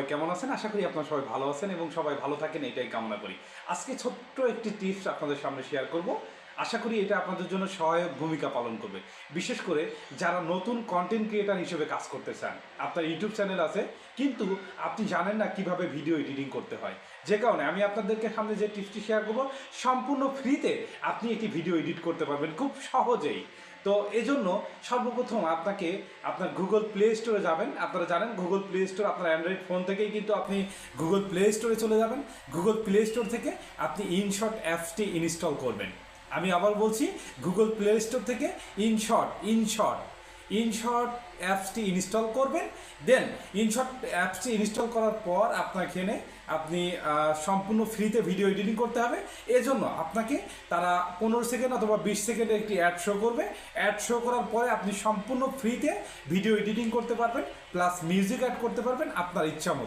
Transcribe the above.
কেমন আছেন? আশা করি আপনারা সবাই ভালো আছেন এবং সবাই ভালো থাকেন এটাই কামনা করি। আজকে ছোট্ট একটি টিপস আপনাদের সামনে শেয়ার করব। আশা করি এটা আপনাদের জন্য সহায়ক ভূমিকা পালন করবে। বিশেষ করে যারা নতুন কন্টেন্ট ক্রিয়েটর হিসেবে কাজ করতে চান। আপনার ইউটিউব চ্যানেল আছে কিন্তু আপনি জানেন না কিভাবে ভিডিও এডিটিং করতে হয়। যে কারণে আমি আপনাদেরকে সামনে যে টিপসটি শেয়ার করব সম্পূর্ণ ফ্রিতে আপনি একটি ভিডিও এডিট করতে পারবেন খুব সহজেই। তো এজন্য সর্বপ্রথম আপনাকে আপনার গুগল প্লে স্টোরে যাবেন। আপনারা জানেন গুগল প্লে স্টোর আপনার অ্যান্ড্রয়েড ফোন থেকেই কিন্তু আপনি গুগল প্লে স্টোরে চলে যাবেন। গুগল প্লে স্টোর থেকে আপনি ইনশট অ্যাপসটি ইনস্টল করবেন। আমি আবার বলছি, গুগল প্লে স্টোর থেকে ইনশট অ্যাপসটি ইনস্টল করবেন। দেন ইনশট অ্যাপসটি ইনস্টল করার পর আপনার এখানে আপনি সম্পূর্ণ ফ্রিতে ভিডিও এডিটিং করতে হবে। এজন্য আপনাকে তারা 15 সেকেন্ড অথবা 20 সেকেন্ডের একটি অ্যাড শো করবে। অ্যাড শো করার পরে আপনি সম্পূর্ণ ফ্রিতে ভিডিও এডিটিং করতে পারবেন, প্লাস মিউজিক অ্যাড করতে পারবেন আপনার ইচ্ছা মতো।